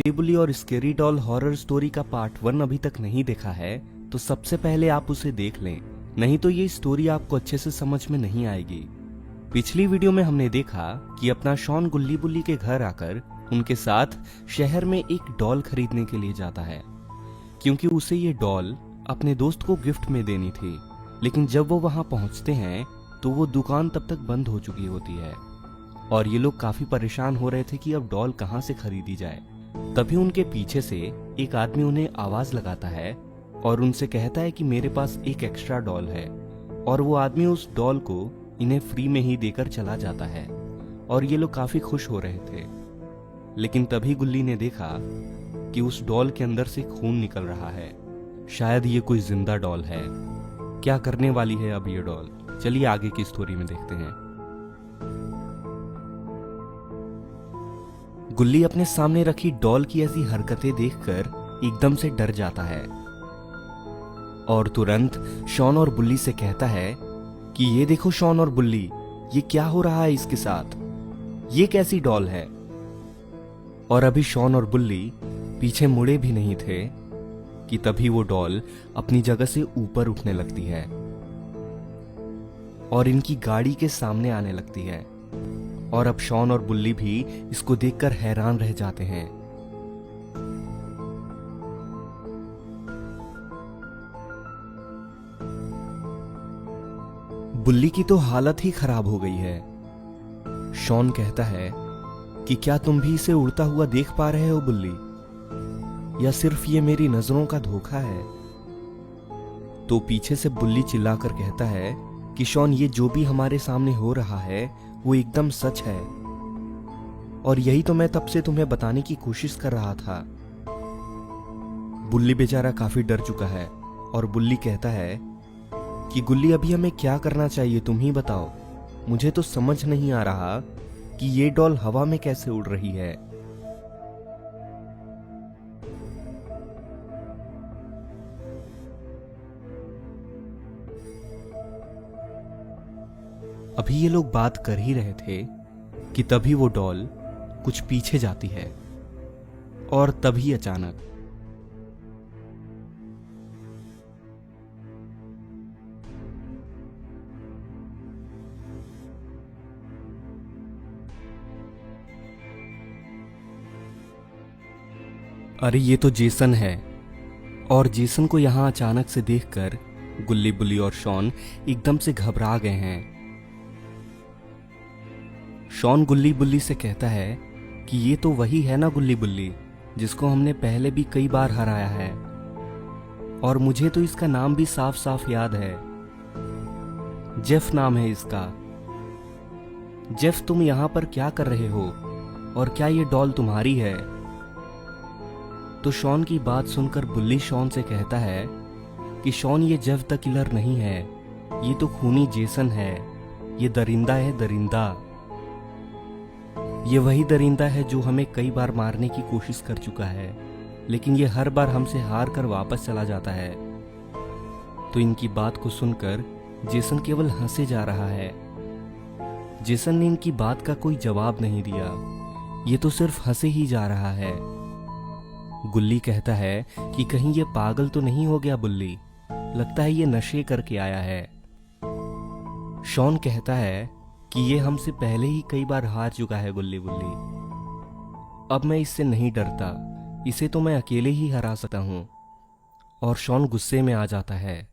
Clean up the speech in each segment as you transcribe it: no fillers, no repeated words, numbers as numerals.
बुली और scary doll horror story का part 1 अभी तक नहीं देखा है तो सबसे पहले आप उसे देख लें, नहीं तो ये स्टोरी आपको अच्छे से समझ में नहीं आएगी। पिछली वीडियो में हमने देखा कि अपना शॉन गुल्ली बुल्ली के घर आकर उनके साथ शहर में एक डॉल खरीदने के लिए जाता है, क्योंकि उसे ये डॉल अपने दोस्त को गिफ्ट में देनी थी। लेकिन जब वो वहां पहुंचते हैं तो वो दुकान तब तक बंद हो चुकी होती है और ये लोग काफी परेशान हो रहे थे कि अब डॉल कहां से खरीदी जाए। तभी उनके पीछे से एक आदमी उन्हें आवाज लगाता है और उनसे कहता है कि मेरे पास एक एक्स्ट्रा डॉल है, और वो आदमी उस डॉल को इन्हें फ्री में ही देकर चला जाता है और ये लोग काफी खुश हो रहे थे। लेकिन तभी गुल्ली ने देखा कि उस डॉल के अंदर से खून निकल रहा है। शायद ये कोई जिंदा डॉल है। क्या करने वाली है अब ये डॉल? चलिए आगे की स्टोरी में देखते हैं। गुल्ली अपने सामने रखी डॉल की ऐसी हरकतें देखकर एकदम से डर जाता है और तुरंत शॉन और बुल्ली से कहता है कि ये देखो शॉन और बुल्ली, ये क्या हो रहा है इसके साथ? ये कैसी डॉल है? और अभी शॉन और बुल्ली पीछे मुड़े भी नहीं थे कि तभी वो डॉल अपनी जगह से ऊपर उठने लगती है और इनकी गाड़ी के सामने आने लगती है। और अब शॉन और बुल्ली भी इसको देखकर हैरान रह जाते हैं। बुल्ली की तो हालत ही खराब हो गई है। शॉन कहता है कि क्या तुम भी इसे उड़ता हुआ देख पा रहे हो बुल्ली, या सिर्फ ये मेरी नजरों का धोखा है? तो पीछे से बुल्ली चिल्लाकर कहता है कि शॉन, ये जो भी हमारे सामने हो रहा है वो एकदम सच है, और यही तो मैं तब से तुम्हें बताने की कोशिश कर रहा था। बुल्ली बेचारा काफी डर चुका है और बुल्ली कहता है कि गुल्ली, अभी हमें क्या करना चाहिए, तुम ही बताओ। मुझे तो समझ नहीं आ रहा कि ये डॉल हवा में कैसे उड़ रही है। अभी ये लोग बात कर ही रहे थे कि तभी वो डॉल कुछ पीछे जाती है और तभी अचानक अरे ये तो जेसन है। और जेसन को यहां अचानक से देखकर गुल्ली बुल्ली और शॉन एकदम से घबरा गए हैं। शॉन गुल्ली बुल्ली से कहता है कि ये तो वही है ना गुल्ली बुल्ली, जिसको हमने पहले भी कई बार हराया है, और मुझे तो इसका नाम भी साफ साफ याद है। जेफ नाम है इसका। जेफ, तुम यहां पर क्या कर रहे हो, और क्या ये डॉल तुम्हारी है? तो शॉन की बात सुनकर बुल्ली शॉन से कहता है कि शॉन, ये जेफ द किलर नहीं है, ये तो खूनी जेसन है। ये दरिंदा है, दरिंदा। ये वही दरिंदा है जो हमें कई बार मारने की कोशिश कर चुका है, लेकिन ये हर बार हमसे हार कर वापस चला जाता है। तो इनकी बात को सुनकर जेसन केवल हंसे जा रहा है। जेसन ने इनकी बात का कोई जवाब नहीं दिया, ये तो सिर्फ हंसे ही जा रहा है। गुल्ली कहता है कि कहीं ये पागल तो नहीं हो गया बुल्ली, लगता है ये नशे करके आया है। शॉन कहता है कि ये हमसे पहले ही कई बार हार चुका है गुल्ली बुल्ली, अब मैं इससे नहीं डरता, इसे तो मैं अकेले ही हरा सकता हूं। और शॉन गुस्से में आ जाता है।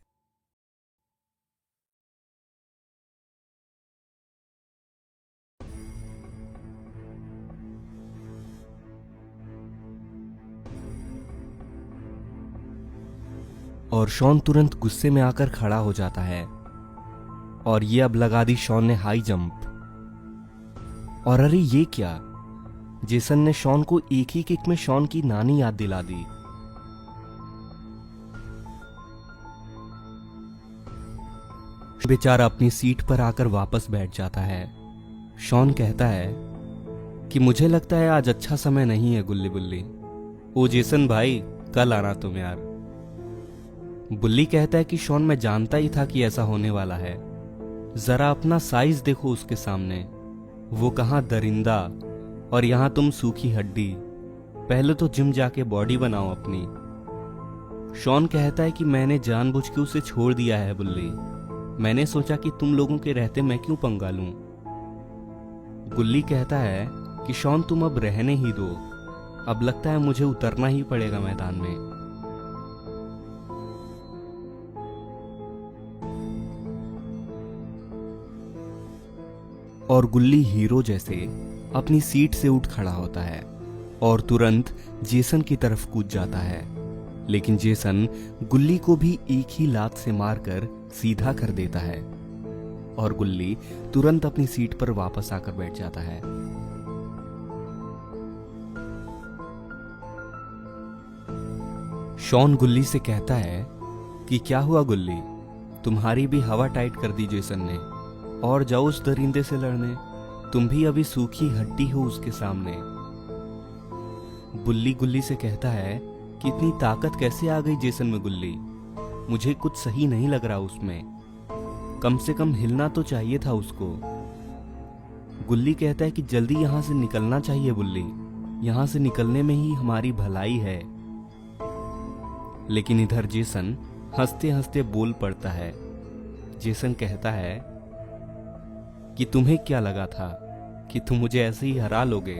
और शॉन तुरंत गुस्से में आकर खड़ा हो जाता है और ये अब लगा दी शॉन ने हाई जंप। और अरे ये क्या, जेसन ने शॉन को एक ही किक में शॉन की नानी याद दिला दी। बेचारा अपनी सीट पर आकर वापस बैठ जाता है। शॉन कहता है कि मुझे लगता है आज अच्छा समय नहीं है गुल्ली बुल्ली। ओ जेसन भाई, कल आना तुम यार। बुल्ली कहता है कि शॉन, मैं जानता ही था कि ऐसा होने वाला है, जरा अपना साइज देखो उसके सामने, वो कहां दरिंदा और यहां तुम सूखी हड्डी। पहले तो जिम जाके बॉडी बनाओ अपनी। शॉन कहता है कि मैंने जानबूझ के उसे छोड़ दिया है बुल्ली। मैंने सोचा कि तुम लोगों के रहते मैं क्यों पंगा लूं। गुल्ली कहता है कि शॉन तुम अब रहने ही दो, अब लगता है मुझे उतरना ही पड़ेगा मैदान में। और गुल्ली हीरो जैसे अपनी सीट से उठ खड़ा होता है और तुरंत जेसन की तरफ कूद जाता है, लेकिन जेसन गुल्ली को भी एक ही लात से मारकर सीधा कर देता है और गुल्ली तुरंत अपनी सीट पर वापस आकर बैठ जाता है। शॉन गुल्ली से कहता है कि क्या हुआ गुल्ली, तुम्हारी भी हवा टाइट कर दी जेसन ने, और जाओ उस दरिंदे से लड़ने, तुम भी अभी सूखी हड्डी हो उसके सामने। बुल्ली गुल्ली से कहता है कि इतनी ताकत कैसे आ गई जेसन में गुल्ली, मुझे कुछ सही नहीं लग रहा उसमें, कम से कम हिलना तो चाहिए था उसको। गुल्ली कहता है कि जल्दी यहां से निकलना चाहिए बुल्ली, यहां से निकलने में ही हमारी भलाई है। लेकिन इधर जेसन हंसते हंसते बोल पड़ता है। जेसन कहता है कि तुम्हें क्या लगा था कि तुम मुझे ऐसे ही हरा लोगे?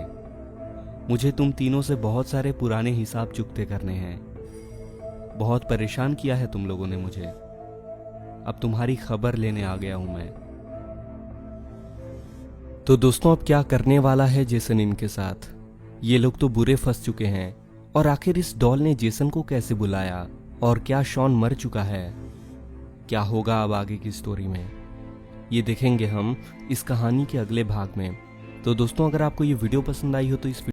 मुझे तुम तीनों से बहुत सारे पुराने हिसाब चुकते करने हैं। बहुत परेशान किया है तुम लोगों ने मुझे, अब तुम्हारी खबर लेने आ गया हूं मैं। तो दोस्तों, अब क्या करने वाला है जेसन इनके साथ? ये लोग तो बुरे फंस चुके हैं। और आखिर इस डॉल ने जेसन को कैसे बुलाया? और क्या शॉन मर चुका है? क्या होगा अब आगे की स्टोरी में, ये देखेंगे हम इस कहानी के अगले भाग में। तो दोस्तों, अगर आपको ये वीडियो पसंद आई हो तो इस